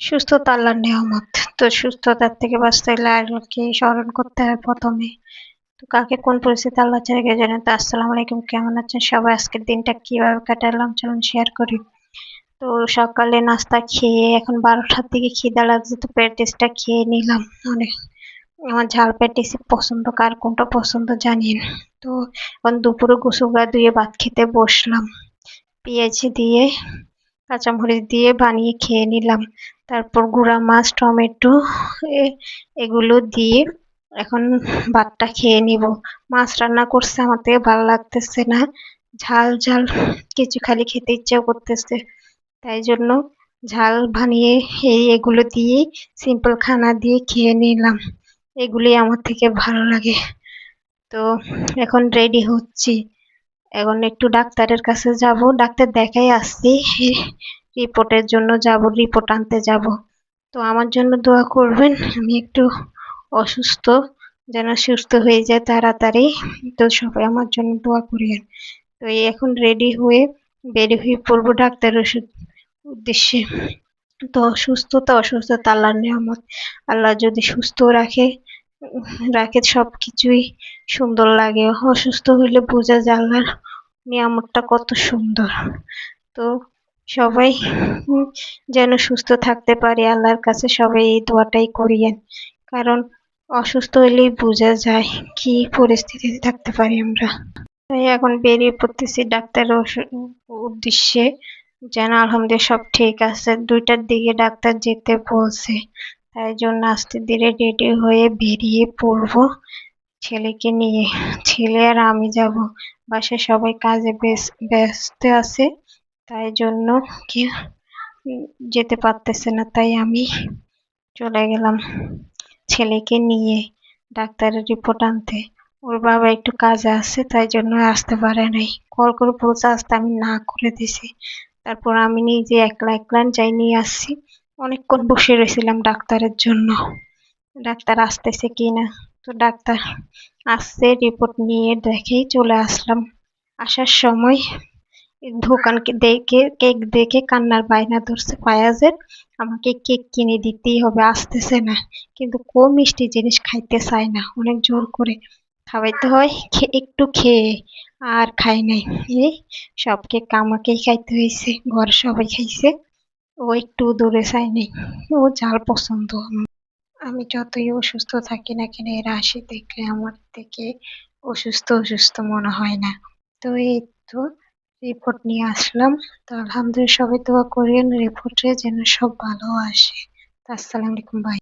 সুস্থতা আল্লাহর নেয়ামত। তো সুস্থতার থেকে বাঁচতে হলে আল্লাহকে স্মরণ করতে হয় প্রথমে। তো কাকে কোন পরিস্থিতিতে আল্লাহ ছাড়া কেউ জানে। তো আসসালামু আলাইকুম, কেমন আছেন সবাই? আজকের দিনটা কিভাবে কাটালাম চলুন শেয়ার করি। তো সকালে নাস্তা খেয়ে এখন 12টার দিকে খিদা লাগছে, তো প্যাটিসটা খেয়ে নিলাম। অনেক আমার ঝাল প্যাটিস পছন্দ, কার কোনটা পছন্দ জানি না। তো এখন দুপুরে গোসল গা ধুয়ে ভাত খেতে বসলাম। পেঁয়াজ দিয়ে কাঁচামরিচ দিয়ে বানিয়ে খেয়ে নিলাম। তারপর গুঁড়া মাছ, টমেটো এগুলো দিয়ে এখন ভাতটা খেয়ে নিব। মাছ রান্না করছে, আমার থেকে ভালো লাগতেছে না, ঝাল ঝাল কিছু খালি খেতে ইচ্ছা করতেছে, তাই জন্য ঝাল বানিয়ে এগুলো দিয়ে সিম্পল খানা দিয়ে খেয়ে নিলাম। এগুলি আমার থেকে ভালো লাগে। তো এখন রেডি হচ্ছি, এখন একটু ডাক্তারের কাছে যাব, ডাক্তার দেখাই আসছি, রিপোর্টের জন্য যাব, রিপোর্ট আনতে যাব। তো আমার জন্য দোয়া করবেন, আমি একটু অসুস্থ, যেন সুস্থ হয়ে যায় তাড়াতাড়ি। তো সবাই আমার জন্য দোয়া করিয়েন। তো এই এখন রেডি হয়ে বের হয়ে পড়বো ডাক্তারের ওষুধ উদ্দেশ্যে। তো অসুস্থতা আল্লাহর নিয়ামত। আল্লাহ যদি সুস্থ রাখে রাখে সবকিছুই সুন্দর লাগে। অসুস্থ হইলে বোঝা যায় আল্লাহর নিয়ামতটা কত সুন্দর। তো সবাই যেন সুস্থ থাকতে পারে, আল্লাহর কাছে সবাই এই দোয়াটাই করিয়েন। কারণ অসুস্থ হইলেই বোঝা যায় কি পরিস্থিতিতে থাকতে পারি আমরা। তাই এখন বেরিয়ে পড়তেছি ডাক্তারের উদ্দেশ্যে, যেন আলহামদুলিল্লাহ সব ঠিক আছে। 2টার দিকে ডাক্তার যেতে বলছে, তাই জন্য আস্তে ধীরে রেডি হয়ে বেরিয়ে পড়বো ছেলেকে নিয়ে। ছেলে আর আমি যাব, বাসায় সবাই কাজে ব্যস্ত আছে, তাই জন্য কি যেতে পারতেছে না, তাই আমি চলে গেলাম ছেলেকে নিয়ে ডাক্তারের রিপোর্ট আনতে। ওর বাবা একটু কাজে আছে, তাই জন্য আসতে পারে নাই। কল করে বলছে আসতে, আমি না করে দিছি। তারপর আমি নিজে একলা একলা যাই নিয়ে আসছি। অনেকক্ষণ বসে রয়েছিলাম ডাক্তারের জন্য, ডাক্তার আসতেছে কিনা। তো ডাক্তার আসছে, রিপোর্ট নিয়ে দেখেই চলে আসলাম। আসার সময় দোকানকে দেখে কেক দেখে কান্নার বায়না ধরছে ফায়াজের, আমাকে কেক কিনে দিতেই হবে, আসতেছে না। কিন্তু মিষ্টি জিনিস খাইতে চায় না, অনেক জোর করে খাওয়াইতে হয়, একটু খেয়ে আর খাই নাই। এই সব কেক আমাকেই খাইতে হয়েছে, ঘর সবাই খাইছে, ও একটু দূরে চাই নাই, ও ঝাল পছন্দ। আমি যতই অসুস্থ থাকি না কেন, এরা হাসি দেখলে আমার থেকে অসুস্থ অসুস্থ মনে হয় না। তো এই তো রিপোর্ট নিয়ে আসলাম। তো আলহামদুলিল্লাহ সবাই দোয়া করিয়েন রিপোর্টে যেন সব ভালো আসে। তো আসসালামু আলাইকুম ভাই।